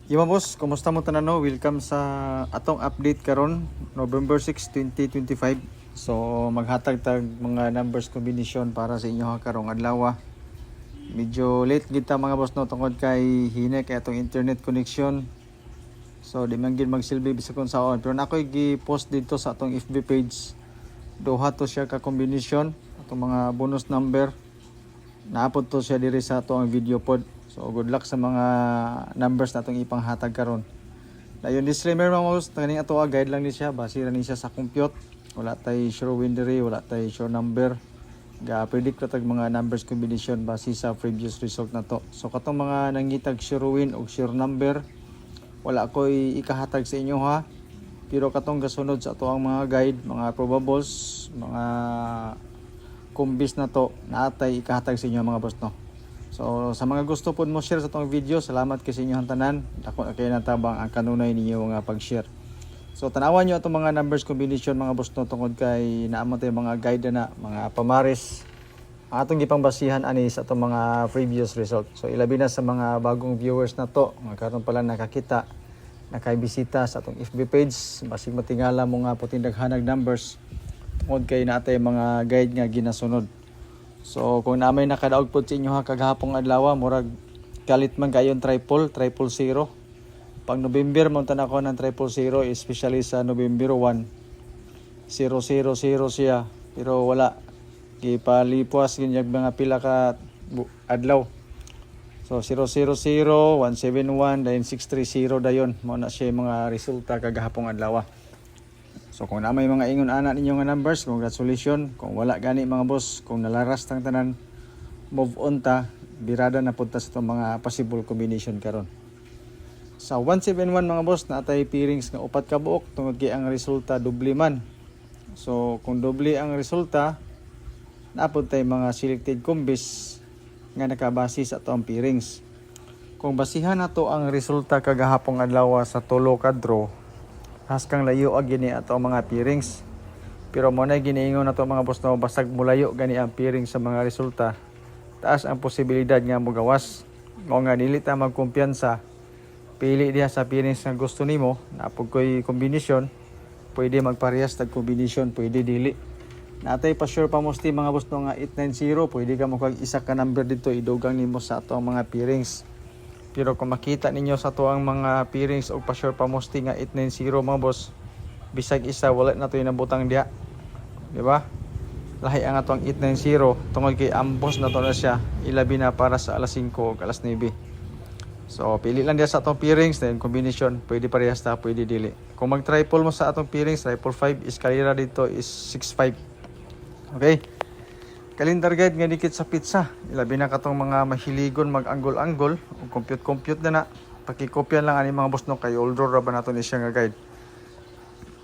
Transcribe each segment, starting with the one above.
Yo boss, kumusta mo tanan no? Welcome sa atong update karon November 6, 2025. So maghatag tag mga numbers combination para sa inyo ha karong adlaw. Medyo late gid ta mga boss no tungod kay hine kay atong internet connection. So di man gid magsilbi bisag kun saon. Pero nakoy gi-post dito sa atong FB page. Duha to siya ka combination atong mga bonus number. Naapod to siya diri sa atong video pod. So good luck sa mga numbers natong ipanghatag karon. Dayon disclaimer mga boss, kaning ato guide lang ni siya, base ra ni siya sa compute. Wala tay sure win diri, wala tay sure number. Ga predict ra tag mga numbers combination base sa previous result nato. So katong mga nangitag sure win o sure number, wala koy ikahatag sa inyo ha. Pero katong gasunod sa ato ang mga guide, mga probables, mga kumbis na to, naatay ikahatag sa inyo mga boss no. So sa mga gusto po mo share sa itong video, salamat kay sa inyong tanan. Ako na kayo natabang ang kanunay ninyo nga pag-share. So tanawan nyo itong mga numbers combination mga boss no, tungod kay naamot yung mga guide na, mga pamaris. Ang atong gipang basihan ani sa itong mga previous result. So ilabi na sa mga bagong viewers na to, mga karon pala nakakita, nakaibisita sa itong FB page. Basig matingala mo nga puting daghanag numbers. Tungod kay natay mga guide nga ginasunod. So kung namay nakadaog po sa inyo ha kaghapong adlaw, murag kalit man kayon triple 000. Pag November mo tan ako ng 000, especially sa November 1, 000 siya. Pero wala gipalipuas ginyag mga pila ka adlaw. So 000, 171, then 630 dayon mao na siya mga resulta kaghapong adlaw. So kung na may mga ingon ana ninyo nga numbers, congratulations. Kung wala gani mga boss, kung nalaras tang tanan, move on ta, birada na punta sa itong mga possible combination karon. Sa 171 mga boss, natay pairings nga upat ka buok tungod kay ang resulta doble man. So kung doble ang resulta, napod tay mga selected combis nga nakabase sa atong pairings. Kung basihan nato ang resulta kagahapong adlaw sa tulo ka draw, haskang layo ag gini ato mga pairings. Pero mo na giniingon nato mga boss no, basag mulayo gani ang pairing sa mga resulta, taas ang posibilidad nga mogawas. Mao nga dili ta magkumpiyansa, pili diha sa pairings nga gusto nimo, napog koy kombinasyon, pwede magparehas tag kombinasyon, pwede dili. Natay pa sure pa mosti mga boss no nga 890, pwede ka mo kag isa ka number dito idugang nimo sa ato mga pairings. Pero kung makita ninyo sa tuang mga pairings o pa-sure pa mosti nga 890 mga boss, bisag isa wala na to inabutang diha. Di ba? Lahi ang atong 890 tungod kay ambos na to na siya, ilabi na para sa alas 5 o alas 9. So pili lang diha sa atong pairings, then combination pwede parehas ta, pwede dili. Kung mag-triple mo sa atong pairings, triple 5, eskalera dito is 65. Okay? Calendar guide nga dikit sa pizza. Ilabi na katong mga mahiligon mag-anggol-anggol o compute na na. Pakikopyan lang ani mga boss no, kay older ra ba nato ni siya nga guide.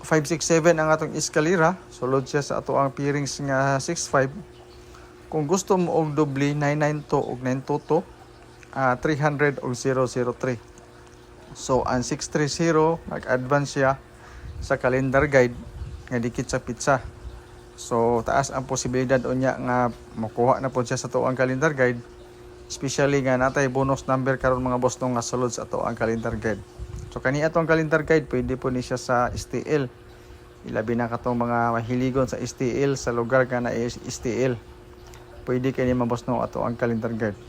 567 ang atong eskalera, sulod siya sa ato ang pairings nga 65. Kung gusto mo og doble 992 og 922, 300 og 003. So ang 630 nag-advance siya sa calendar guide nga dikit sa pizza. So taas ang posibilidad unya nga makuha na po siya sa tuang calendar guide, especially nga natay bonus number karon mga boss no nga sulod sa tuang calendar guide. So kani atong calendar guide pwede po ni siya sa STL, ilabi na katong mga mahiligon sa STL sa lugar nga na STL, pwede kani mga boss no ato ang calendar guide.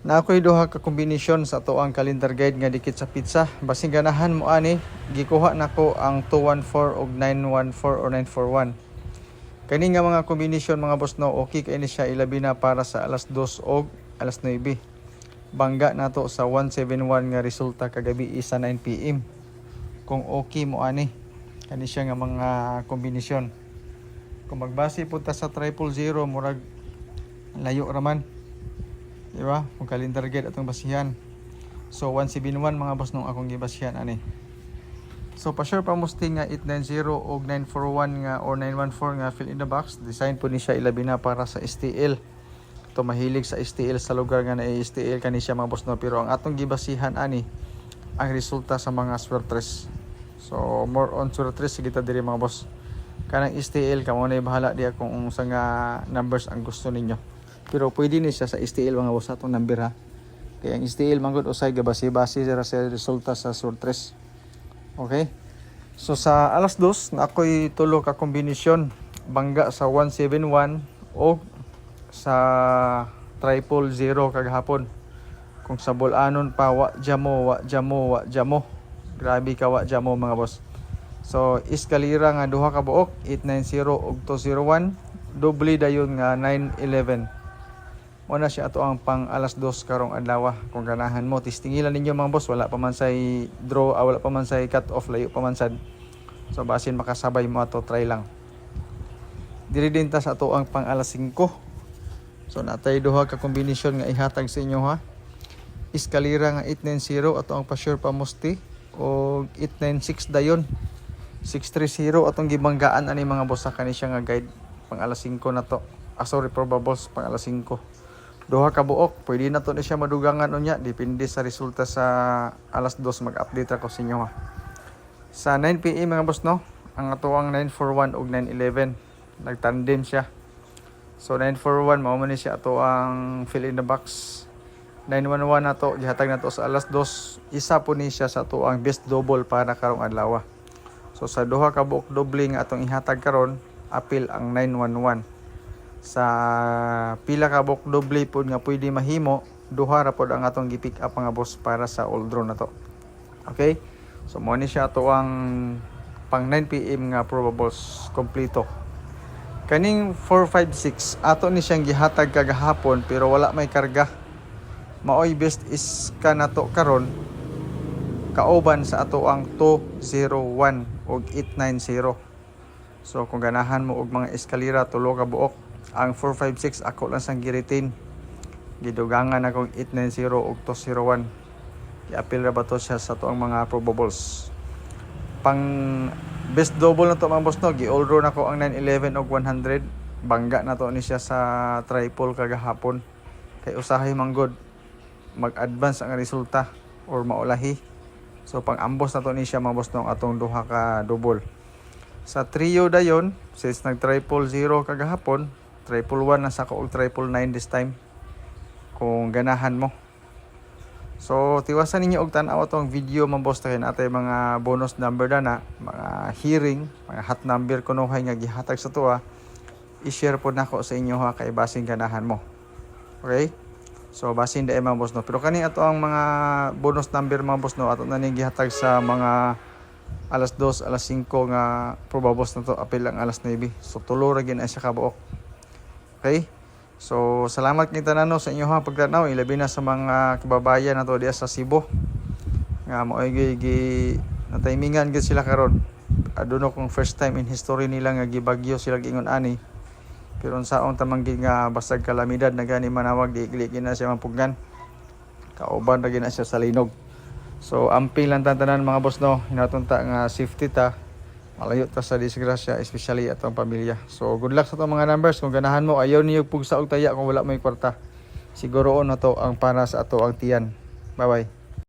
Na ako'y duha ka kombinasyon sa ato ang calendar guide nga dikit sa pizza, basing ganahan mo ani gikuha nako ang 214 og 914 or 941. Kani nga mga kombinasyon mga boss no, okay kay ni siya, ilabi na para sa alas 2 og alas 9. Bangga nato sa 171 nga resulta kagabi isa 9 PM. Kung okay mo ani, kani siya nga mga kombinasyon. Kung magbase punta sa 000, murag layo raman. Di ba? Kung calendar guide atong basihan. So 171 mga boss no akong gibasihan ani. So pa-sure pa musti nga 890 og 941 nga or 914 nga fill in the box. Design po ni siya ilabi na para sa STL. To mahilig sa STL sa lugar nga na STL kani siya mga boss no. Pero ang atong gibasihan ani ang resulta sa mga swertres. So more on swertres sigita diri mga boss. Kanang STL kamo na bahala diya kung unsa nga numbers ang gusto ninyo. Pero pwede ni siya sa STL mga boss atong number ha. Kaya ang STL man gud usay gabasi-basi sa resulta sa surtres. Okay? So sa alas 2 na ako'y tulo ka kombinasyon, bangga sa 171 o sa 000 kagahapon. Kung sa bulanon pa wa jamo. Grabe ka wa jamo mga boss. So iskalira nga duha ka buok 890 ug 201, doble dayon nga 911. Una siya ato ang pang alas 2 karong adlaw. Kung ganahan mo tistingilan ninyo mga boss, wala pa man say draw, wala pa man say cut off, layo pa man sad. So basin makasabay mo ato, try lang. Diri din ta sa ato ang pang alas 5. So natay duha ka kombinasyon nga ihatag sa inyo ha. Iskalira nga 890 ato ang pa-sure pa musti o 896 dayon. 630 atong gibanggaan ani mga boss sa kani siya nga guide pang alas 5 na to. Sorry, probables pang alas 5. Duha ka buok, pwede na to ni siya madugangan unya, depende sa resulta sa alas 2 mag-update ako sa inyo ha. Sa 9 PM mga boss no, ang ato ang 941 ug 911 nagtandem siya. So 941 mao man ni siya ato ang fill in the box. 911 na to gihatag na to sa alas 2, isa po ni siya sa ato ang best double para karong adlaw. So sa duha ka buok doble nga atong ihatag karon, apil ang 911. Sa pila ka buok doble pod nga pwede mahimo, duha ra pod ang atong gi-pick up mga boss para sa old drone na to. Okay? So mo ni siya ato ang pang 9 PM nga probables kompleto. Kaning 456 ato ni siyang gihatag kagahapon pero wala may karga. Maoy best is kanato karon kauban sa ato ang 201 ug 890. So kung ganahan mo og mga eskalera tulo ka buok, ang 456 ako lang sang gi-retain. Gidugangan akong 890 ug 201. I-appeal ra ba to siya sa to ang mga probables. Pang best double na to mga boss no, gi-all draw na ko ang 911 ug 100. Bangga na to ni siya sa triple kagahapon. Kay usahay manggod mag-advance ang resulta or maulahi. So pang ambos na to ni siya mga boss no, atong duha ka double. Sa trio dayon, since nag 000 kagahapon, 111 na sa ko og 999 this time. Kung ganahan mo. So tiwasan ninyo og tan-aw atong video mga boss tayo natay mga bonus number na mga hearing, mga hot number kunuhay nga gihatag sa tuwa. I-share po nako sa inyo ha kay basin ganahan mo. Okay? So basin dai mga boss no. Pero kani ato ang mga bonus number mga boss no ato na ning gihatag sa mga alas 2, alas 5 nga probabos na to, apil ang alas 9. So tulo ra gyud siya ka buok. Okay? So salamat kita nano sa inyo ha pagtanaw, ilabi na sa mga kababayan nato diya sa Cebu. Nga moy gi na-timingan gid sila karon. Aduno kung first time in history nila nga gibagyo sila giingon ani. Pero unsaon tamang gid nga basag kalamidad na gani manawag di na siya mapugnan. Kauban ra gid na siya sa linog. So amping lang tanan mga boss no, hinatunta nga safety ta, malayo ta sa disgrasya, especially atong pamilya. So good luck sa itong mga numbers. Kung ganahan mo, ayaw niyo pugsa og taya kung wala may kwarta. Siguroon na to ang para sa ato ang tiyan. Bye bye.